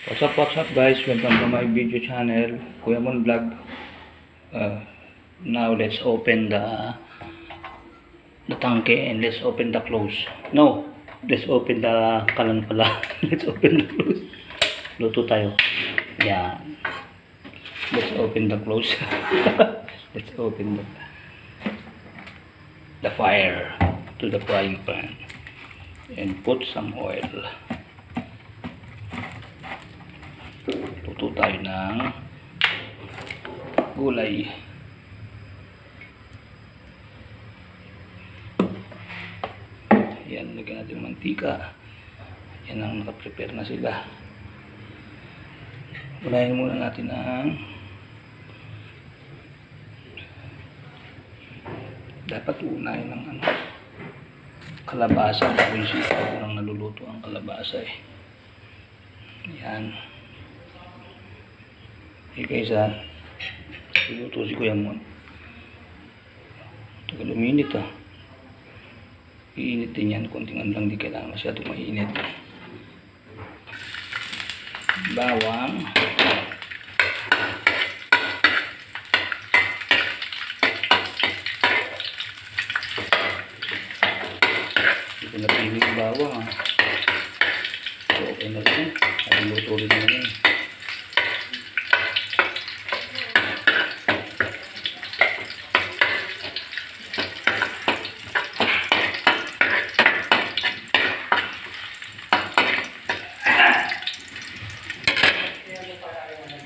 What's up guys, welcome to my video channel, Kuya Mon Vlog. Now let's open the tanke and let's open the close. No, let's open the kalan pala. Let's open the close. Luto tayo. Yan. Let's open the close. Let's open the fire to the frying pan and put some oil. Luto tayo ng gulay. Yan, lagyan natin mantika. Yan ang nakaprepare na sila. Unahin muna natin ang dapat unahin ng kalabasa. Ako yung sitaw ko nang naluluto ang kalabasa eh. Yan. Okay guys ha, luto si Kuya Mon. Tagal uminit ha. Iinit din yan, konting lang, di kailangan masyadong mainit. Bawang. Hindi ko napili yung bawang ha. So okay na rin. Ay luto rin na rin.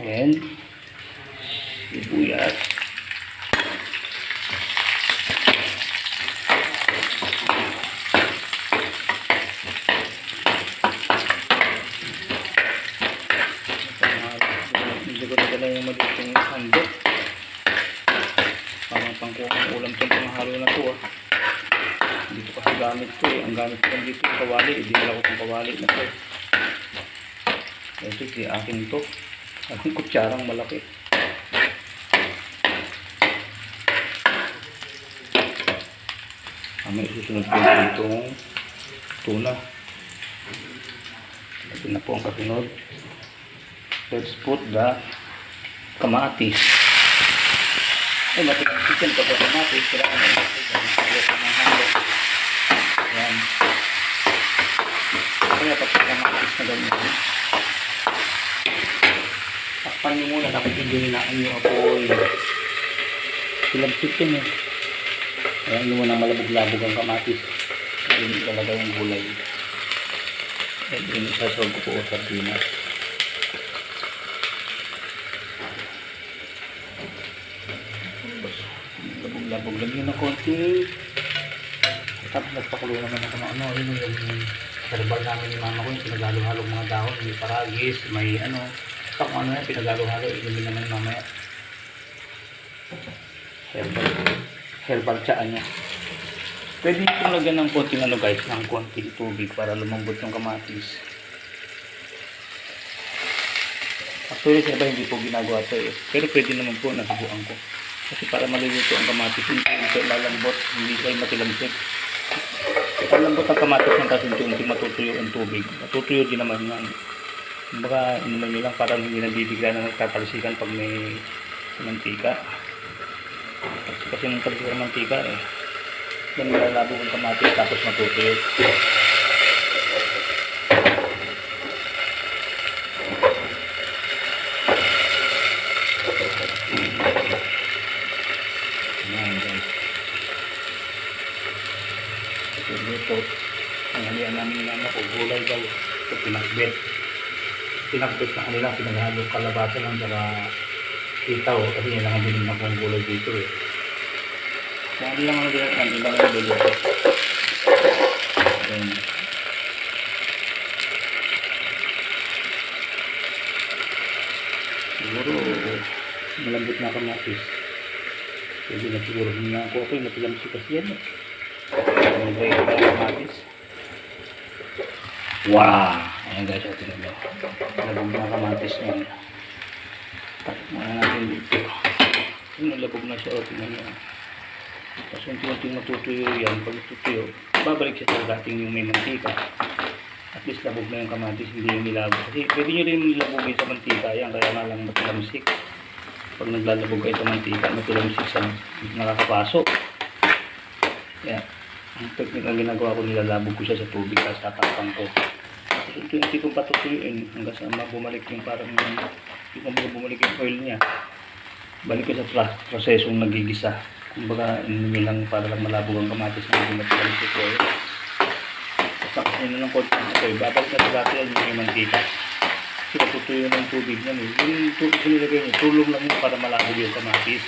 And sibuyas. Hindi ko nadala yung malitong handok. Parang pangkuha ng ulam itong panghalo na ito ah. Dito kasi gamit ko eh. Ang gamit ko lang dito yung kawali. Hindi nila ko itong kawali na ito. Ito si akin ito. Ang kutsarang malaki. May susunod ko itong tuna. Ito na po ang kasunod. Let's put the kamatis. Ay, matikisan pa po kamatis. Kailangan na halo. Yan. Kaya pag kamatis na ganyan. Takpan nyo muna, dapat hindi hinaan nyo apoy. Silabsik yun eh. Ayan nyo muna malabog-labog ang kamatis. Ayan ilalagay yung gulay. Ayan yung isasawag ko po o sardinas. Labog-labog lang yun ng konti. Tapos nagpakulo naman ako ng ano. Yun yung herbal namin ni mama ko. Yung pinagalo-halong mga dahon. May paragis, may ano. Kung ano yan, pinagalo-halo, ilumi naman mamaya. Herbal tsaan niya. Pwede itong lagyan ng konting ano guys, ng konting tubig para lumambot yung kamatis. Actually, sa iba hindi po ginagawa ito eh. Pero pwede naman po, nasubukan ko. Kasi para maluluto ang kamatis, hindi ito lalambot, hindi kayo matilamsik. Lalambot ang kamatis ng kasi unti-unti matutuyo ang tubig. Matutuyo din naman yan. Baka inuman nyo lang para hindi nabibigla na nagtatalsikan pag may mantika. Kasi nung talsikan ng mantika eh. Yan malalabo ang kamatis tapos matutuyo. Ayan guys. Ito dito. Ang halian namin naman ako gulay daw. Ito pinakbet. Pinakbet na kanila, pinaghalo kalabasa lang saka itaw kasi nilang bilhin na kong gulay dito eh. Kaya hindi lang ang ilang niluluto. Ayan. Siguro malambot na kamatis. Pwede na siguro na ako okay, matilamsi kasi yan eh. Nagay ko na kamatis. Wow! Ayan guys, o tingnan mo. Labog na kamatis niya. Tapos muna natin dito. Nalabog na siya, o tingnan mo. Tapos unti-unti matutuyo yan. Pag tutuyo, babalik siya sa dating yung may mantika. At least labog na yung kamatis, hindi yung nilabog. Kasi pwede nyo rin nilabogin sa mantika yan, kaya nga lang matilamsik. Pag naglalabog kayo sa mantika, matilamsik sa nakakapasok. Yan. Ang technique na ginagawa ko, nilalabog ko siya sa tubig, tapos tatakpan ko. Unti-unti kong patutuyuin hanggang sa bumalik yung parang yung bumalik yung oil niya. Balik ko sa prosesong nagigisa. Kumbaga, hindi lang para lang malabog ang kamatis na hindi matilamsik ko. Tapos yun lang konti ng oil. Babalik na sa dati yan yung mantika. Kasi natutuyo ng tubig niya. Yung tubig na nilagay niya, tulong lang yun para malabog yung kamatis.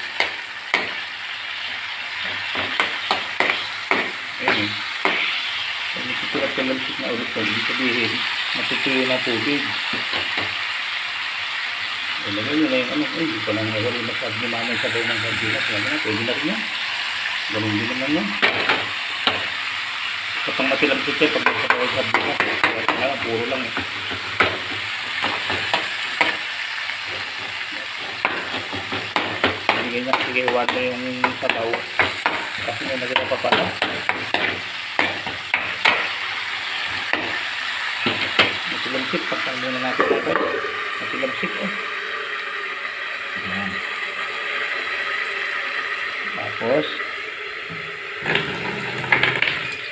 Ayan eh. Pag nagtutulad ka lamsik na ulit ko, hindi sabihin, natutuyo na tubig. Ilagay nyo na yung ano, hindi ko lang nagawin masyad ni mama yung sabay ng sardinas. Pwede na rin yan. Ganun din naman yan. Kapag matilamsik kayo, pag nagsabaw yung sardinas, puro lang eh. Hindi ganyan kasi iwan na yung sabaw. Kasi may nagawin pa pala. Matilamsik, pagkang muna natin ito. Matilamsik eh. Ayan. Tapos,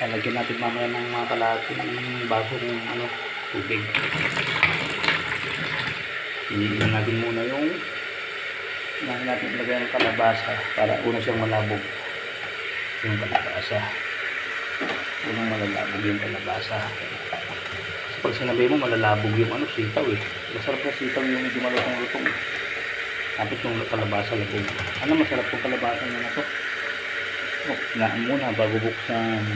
lalagyan natin mamaya ng mga kalahating baso ng tubig. Iniinan natin muna yung natin ilagay ng kalabasa para una siyang malabog yung kalabasa. Unang malalabog yung kalabasa. Kasi pag sinabi mo malalabog yung sitaw eh. Masarap na sitaw yung medyo malutong-lutong. Tapos yung kalabasa labog. Masarap yung kalabasa niya na to. Hinaan muna bago buksan.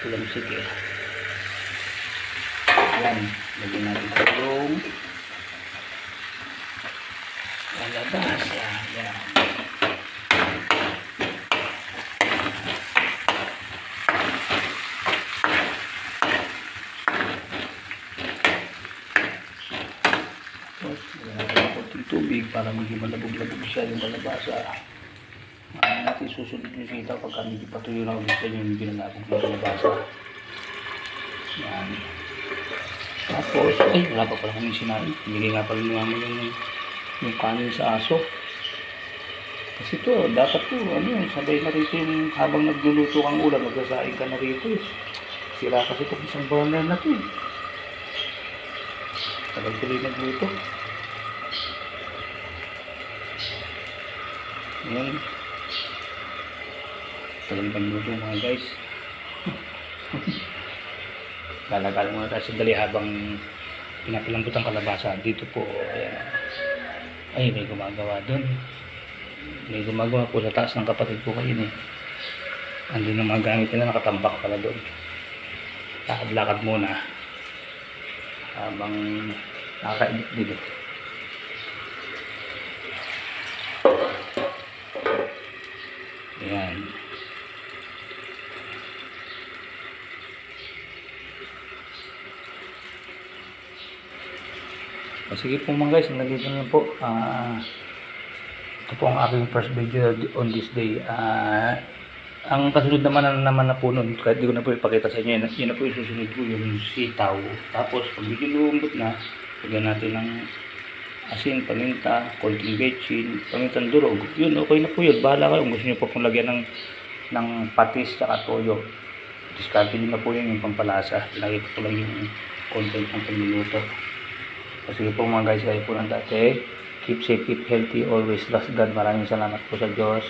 Tulamsik eh. Yan. Lagyan natin ito yung kalabasa. Yan. Tubig para medyo malabog-labog siya yung kalabasa. Natin susunod yung sitaw pagka medyo patuyo na ulit sa inyo yung binalabog ng kalabasa. Yan. Tapos, wala pa pala kami sinabi. Hindi nga pala naman yung kanin sa aso. Kasi ito, dapat po, sabay na rito yung habang nagluluto kang ulam, magsasaing ka na rito eh. Sira kasi ito isang burner na ito eh. Tagal tuloy nagluto. Yan. Tagal pagluto mga guys. Lalagay muna tayo sandali habang pinapalambot ang kalabasa. Dito po, ayan. Ay, may gumagawa doon. May gumagawa po sa taas ng kapatid ko kayo eh. Andun ang mga gamit nila, nakatambak pala doon. Lakad-lakad muna habang nakakainit dito. Ayan. Sige po mga guys, nandito na po. Ito po ang aking first video on this day. Ang kasunod naman na po nun, kahit di ko na po ipakita sa inyo, yun na po yung susunod ko, yung sitaw. Tapos pag medyo lumambot na, lagyan natin ng asin, paminta, konting betchin, pamintang durog. Yun, okay na po yun. Bahala kayo kung gusto nyo po kung lagyan ng patis at toyo. Discarte nyo na po yun yung pampalasa. Lagi ko lang yung content ng pagluluto. Sige po mga guys, kayo po ng dati. Keep safe, keep healthy, always trust God. Maraming salamat po sa Diyos.